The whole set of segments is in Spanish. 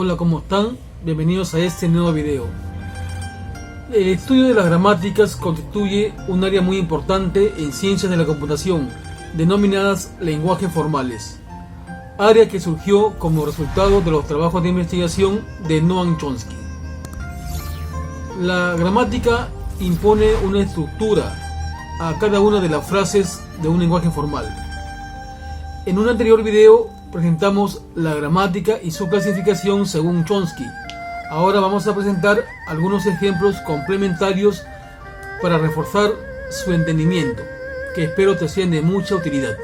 Hola, ¿cómo están? Bienvenidos a este nuevo video. El estudio de las gramáticas constituye un área muy importante en ciencias de la computación, denominadas lenguajes formales, área que surgió como resultado de los trabajos de investigación de Noam Chomsky. La gramática impone una estructura a cada una de las frases de un lenguaje formal. En un anterior video presentamos la gramática y su clasificación según Chomsky. Ahora vamos a presentar algunos ejemplos complementarios para reforzar su entendimiento, que espero te sean de mucha utilidad.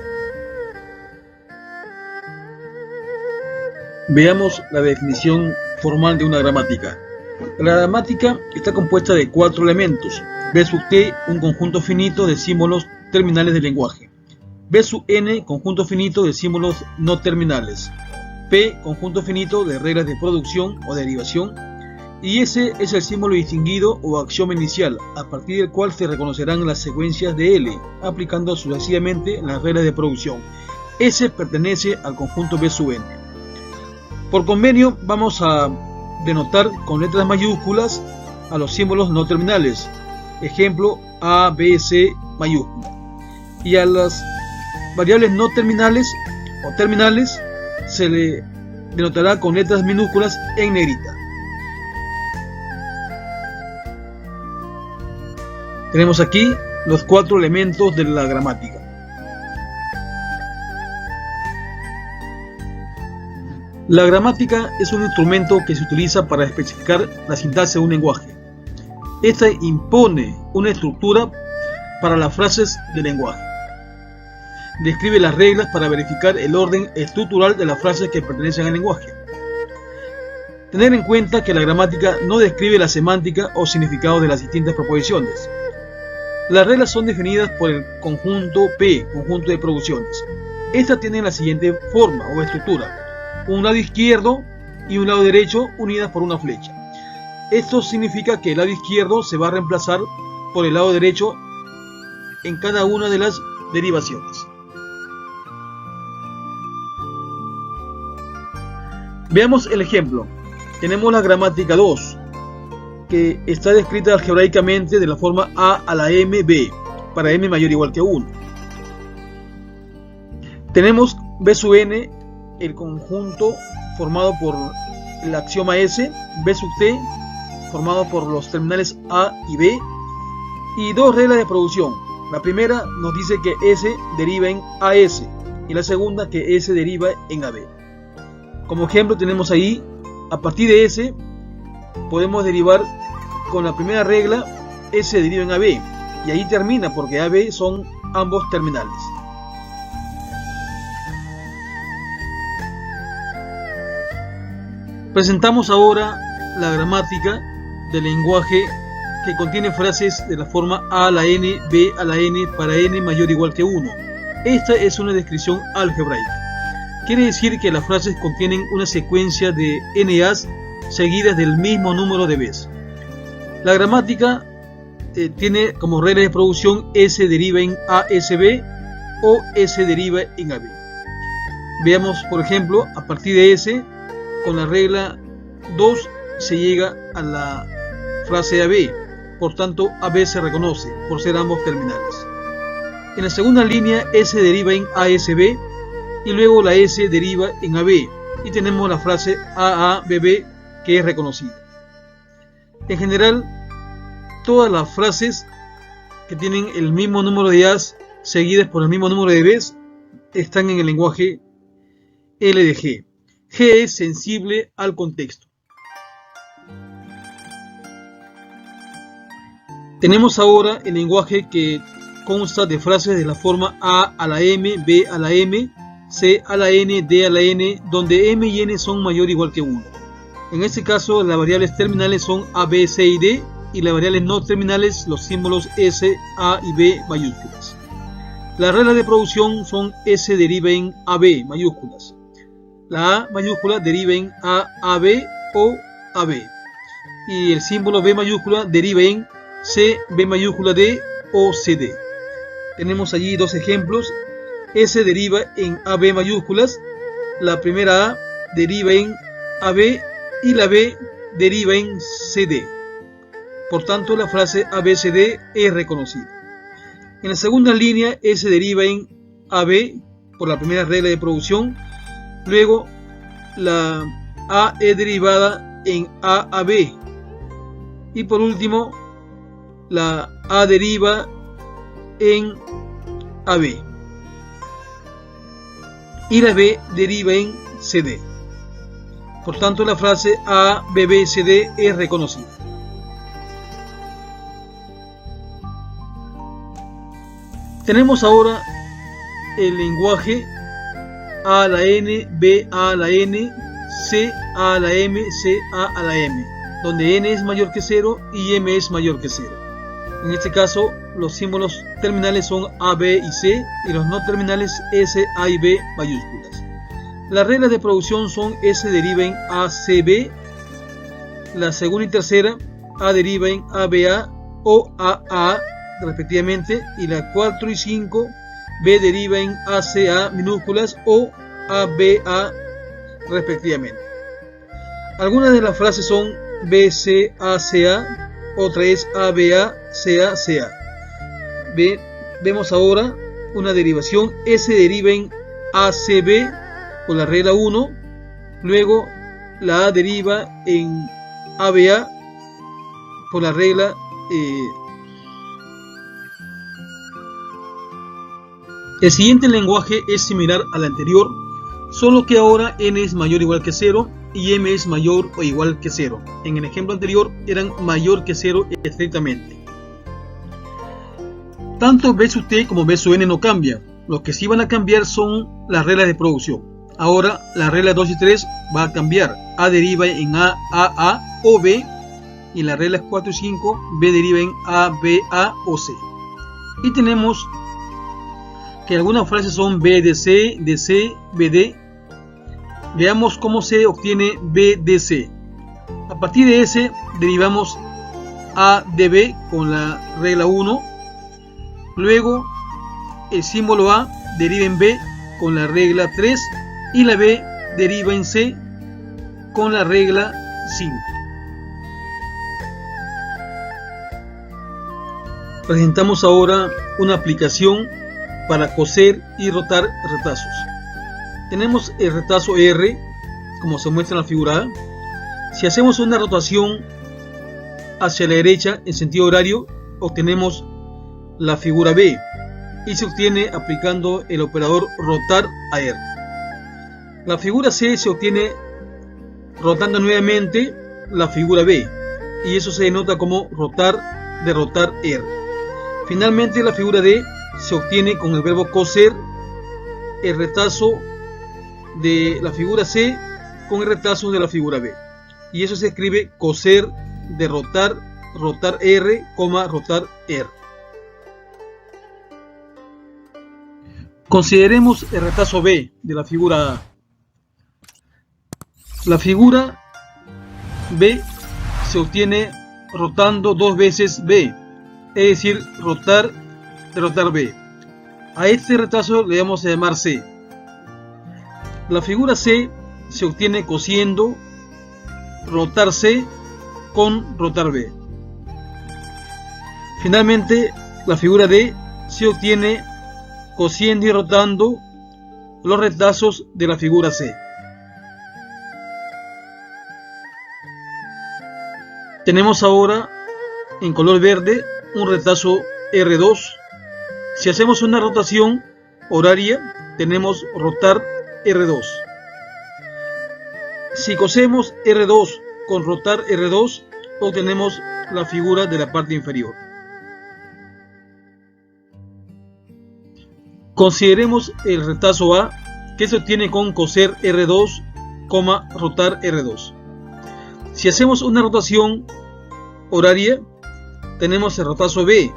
Veamos la definición formal de una gramática. La gramática está compuesta de 4 elementos. B sub T, un conjunto finito de símbolos terminales del lenguaje. B sub N, conjunto finito de símbolos no terminales. P, conjunto finito de reglas de producción o derivación. Y S es el símbolo distinguido o axioma inicial, a partir del cual se reconocerán las secuencias de L, aplicando sucesivamente las reglas de producción. S pertenece al conjunto B sub N. Por convenio, vamos a denotar con letras mayúsculas a los símbolos no terminales. Ejemplo, A, B, C, mayúscula. Y a las variables no terminales o terminales se le denotará con letras minúsculas en negrita. Tenemos aquí los 4 elementos de la gramática. La gramática es un instrumento que se utiliza para especificar la sintaxis de un lenguaje. Esta impone una estructura para las frases del lenguaje. Describe las reglas para verificar el orden estructural de las frases que pertenecen al lenguaje. Tener en cuenta que la gramática no describe la semántica o significado de las distintas proposiciones. Las reglas son definidas por el conjunto P, conjunto de producciones. Estas tienen la siguiente forma o estructura: un lado izquierdo y un lado derecho unidas por una flecha. Esto significa que el lado izquierdo se va a reemplazar por el lado derecho en cada una de las derivaciones. Veamos el ejemplo. Tenemos la gramática 2, que está descrita algebraicamente de la forma A a la M, B, para M mayor o igual que 1. Tenemos B sub N, el conjunto formado por el axioma S, B sub T, formado por los terminales A y B, y 2 reglas de producción. La primera nos dice que S deriva en AS, y la segunda que S deriva en AB. Como ejemplo tenemos ahí, a partir de S, podemos derivar con la primera regla, S deriva en AB, y ahí termina porque AB son ambos terminales. Presentamos ahora la gramática del lenguaje que contiene frases de la forma A a la N, B a la N para N mayor o igual que 1. Esta es una descripción algebraica. Quiere decir que las frases contienen una secuencia de NAs seguidas del mismo número de Bs. La gramática tiene como regla de producción S deriva en ASB o S deriva en AB. Veamos, por ejemplo, a partir de S, con la regla 2 se llega a la frase AB, por tanto AB se reconoce por ser ambos terminales. En la segunda línea S deriva en ASB y luego la S deriva en AB y tenemos la frase AABB que es reconocida. En general, todas las frases que tienen el mismo número de A's seguidas por el mismo número de B's están en el lenguaje LDG. G es sensible al contexto. Tenemos ahora el lenguaje que consta de frases de la forma A a la M, B a la M, C a la N, D a la N, donde M y N son mayor o igual que 1. En este caso, las variables terminales son A, B, C y D, y las variables no terminales los símbolos S, A y B mayúsculas. Las reglas de producción son S deriva en AB mayúsculas. La A mayúscula deriva en AAB o AB. Y el símbolo B mayúscula deriva en CB mayúscula D o CD. Tenemos allí 2 ejemplos. S deriva en AB mayúsculas. La primera A deriva en AB y la B deriva en CD. Por tanto, la frase ABCD es reconocida. En la segunda línea, S deriva en AB por la primera regla de producción. Luego, la A es derivada en AAB. Y por último, la A deriva en AB. Y la B deriva en CD. Por tanto, la frase ABBCD es reconocida. Tenemos ahora el lenguaje A a la N, B a la N, C a la M, C a la M, donde N es mayor que 0 y M es mayor que 0. En este caso, los símbolos terminales son A, B y C, y los no terminales S, A y B mayúsculas. Las reglas de producción son S deriva en A, C, B, la segunda y tercera A deriva en A, B, A o A, A respectivamente, y la 4 y 5 B deriva en A, C, A minúsculas o A, B, A respectivamente. Algunas de las frases son B, C, A, C, A, otra es A, B, A, C, A, C, A. Vemos ahora una derivación. S deriva en A, C, B por la regla 1, luego la A deriva en A, B, A por la regla El siguiente lenguaje es similar al anterior, solo que ahora N es mayor o igual que 0 y M es mayor o igual que 0. En el ejemplo anterior eran mayor que 0 estrictamente. Tanto B sub T como B sub N no cambian. Los que sí van a cambiar son las reglas de producción. Ahora la regla 2 y 3 va a cambiar. A deriva en A o B, y en las reglas 4 y 5 B deriva en A, B, A o C. Y tenemos que algunas frases son B de C, DC, BD. Veamos cómo se obtiene B de C. A partir de S derivamos A de B con la regla 1. Luego el símbolo A deriva en B con la regla 3 y la B deriva en C con la regla 5. Presentamos ahora una aplicación para coser y rotar retazos. Tenemos el retazo R, como se muestra en la figura A. Si hacemos una rotación hacia la derecha en sentido horario, obtenemos la figura B y se obtiene aplicando el operador rotar a R. La figura C se obtiene rotando nuevamente la figura B, y eso se denota como rotar de rotar R. Finalmente, la figura D se obtiene con el verbo coser el retazo de la figura C con el retazo de la figura B, y eso se escribe coser de rotar, rotar R, rotar R. Consideremos el retazo B de la figura A. La figura B se obtiene rotando dos veces B, es decir, rotar de rotar B. A este retazo le vamos a llamar C. La figura C se obtiene cosiendo rotar C con rotar B. Finalmente, la figura D se obtiene cosiendo y rotando los retazos de la figura C. Tenemos ahora en color verde un retazo R2. Si hacemos una rotación horaria, tenemos rotar R2. Si cosemos R2 con rotar R2, obtenemos la figura de la parte inferior. Consideremos el retazo A, que se obtiene con coser R2, rotar R2. Si hacemos una rotación horaria, tenemos el retazo B,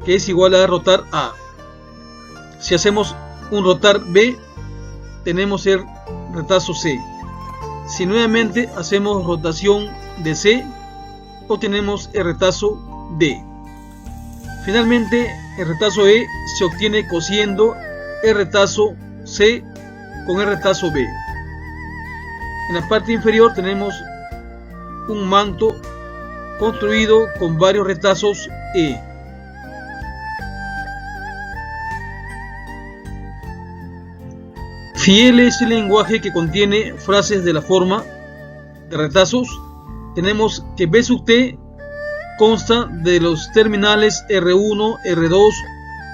que es igual a rotar A. Si hacemos un rotar B, tenemos el retazo C. Si nuevamente hacemos rotación de C, obtenemos el retazo D. Finalmente, el retazo E se obtiene cosiendo el retazo C con el retazo B. En la parte inferior tenemos un manto construido con varios retazos E. Fiel es el lenguaje que contiene frases de la forma de retazos. Tenemos que B sub T consta de los terminales R1, R2,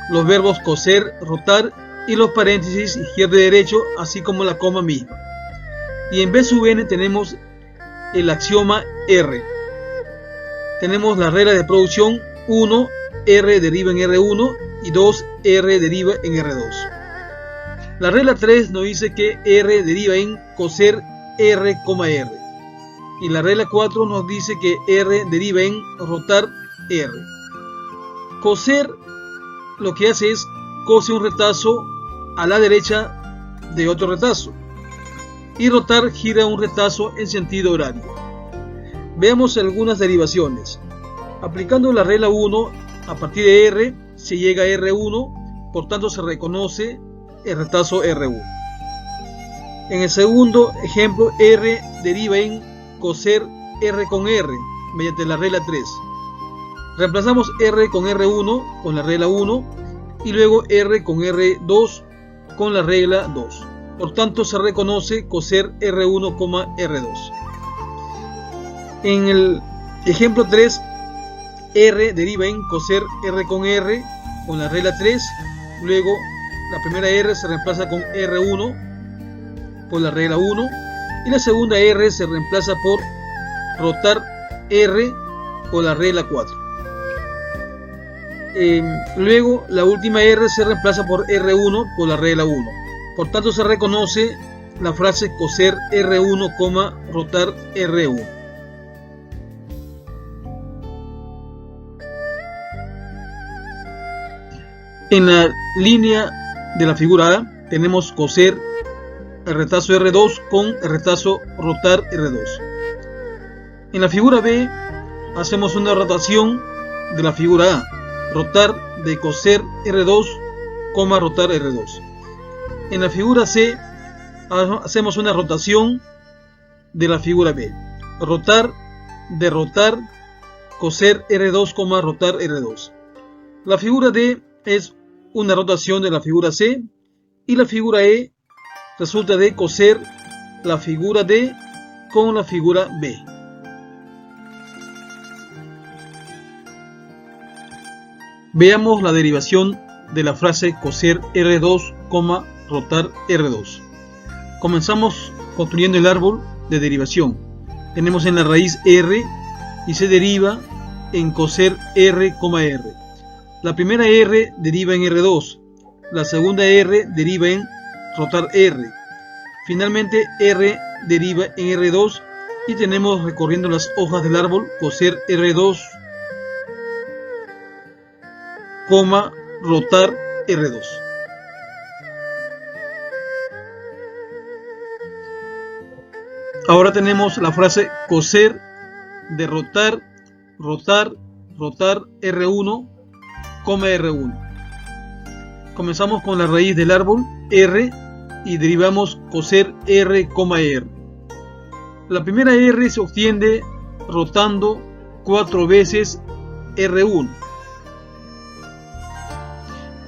los verbos coser, rotar y los paréntesis izquierdo y derecho, así como la coma misma. Y en B sub N tenemos el axioma R. Tenemos la regla de producción: 1, R deriva en R1 y 2, R deriva en R2. La regla 3 nos dice que R deriva en coser R, R. Y la regla 4 nos dice que R deriva en rotar R. Coser lo que hace es cose un retazo a la derecha de otro retazo. Y rotar gira un retazo en sentido horario. Veamos algunas derivaciones. Aplicando la regla 1, a partir de R se llega a R1, por tanto se reconoce el retazo R1. En el segundo ejemplo, R deriva en coser R con R mediante la regla 3. Reemplazamos R con R1 con la regla 1 y luego R con R2 con la regla 2. Por tanto, se reconoce coser R1, R2. En el ejemplo 3, R deriva en coser R con la regla 3. Luego, la primera R se reemplaza con R1 por la regla 1. Y la segunda R se reemplaza por rotar R por la regla 4. Luego, la última R se reemplaza por R1 por la regla 1. Por tanto, se reconoce la frase coser R1, rotar R1. En la línea de la figura A tenemos coser el retazo R2 con el retazo rotar R2. En la figura B hacemos una rotación de la figura A, rotar de coser R2, rotar R2. En la figura C hacemos una rotación de la figura B, rotar de rotar, coser R2, rotar R2. La figura D es una rotación de la figura C y la figura E resulta de coser la figura D con la figura B. Veamos la derivación de la frase coser R2, rotar R2. Comenzamos construyendo el árbol de derivación. Tenemos en la raíz R y se deriva en coser R, R. La primera R deriva en R2, la segunda R deriva en rotar R. Finalmente R deriva en R2 y tenemos, recorriendo las hojas del árbol, coser R2, rotar R2. Ahora tenemos la frase coser de rotar, rotar, rotar R1, R1. Comenzamos con la raíz del árbol R y derivamos coser R, R. La primera R se obtiene rotando 4 veces R1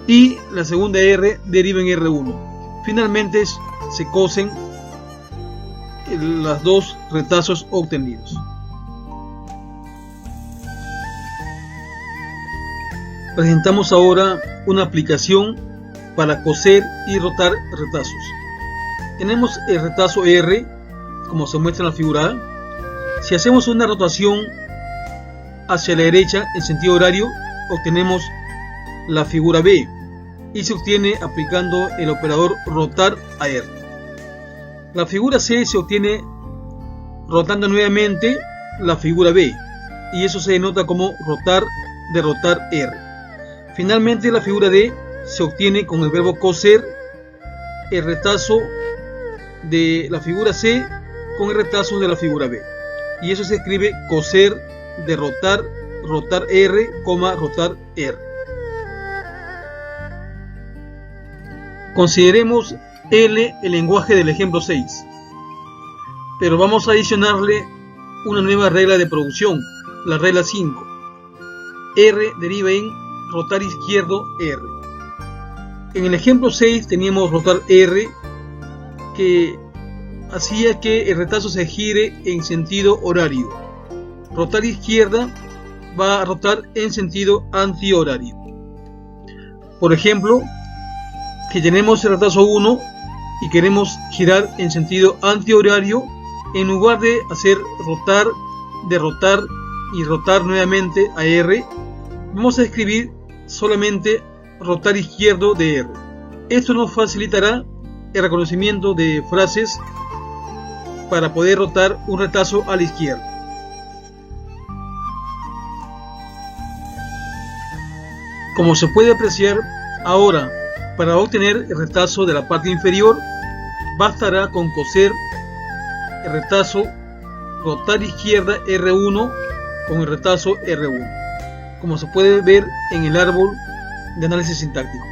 y la segunda R deriva en R1. Finalmente se cosen los dos retazos obtenidos. Presentamos ahora una aplicación para coser y rotar retazos. Tenemos el retazo R, como se muestra en la figura A. Si hacemos una rotación hacia la derecha en sentido horario, obtenemos la figura B y se obtiene aplicando el operador rotar a R. La figura C se obtiene rotando nuevamente la figura B y eso se denota como rotar de rotar R. Finalmente, la figura D se obtiene con el verbo coser el retazo de la figura C con el retazo de la figura B. Y eso se escribe coser de rotar, rotar R, rotar R. Consideremos L el lenguaje del ejemplo 6. pero vamos a adicionarle una nueva regla de producción, la regla 5. R deriva en rotar izquierdo R. En el ejemplo 6 teníamos rotar R, que hacía que el retazo se gire en sentido horario. Rotar izquierda va a rotar en sentido antihorario. Por ejemplo, que tenemos el retazo 1 y queremos girar en sentido antihorario, en lugar de hacer rotar, derrotar y rotar nuevamente a R, vamos a escribir solamente rotar izquierdo de R. Esto nos facilitará el reconocimiento de frases para poder rotar un retazo a la izquierda. Como se puede apreciar, ahora para obtener el retazo de la parte inferior bastará con coser el retazo rotar izquierda R1 con el retazo R1, como se puede ver en el árbol de análisis sintáctico.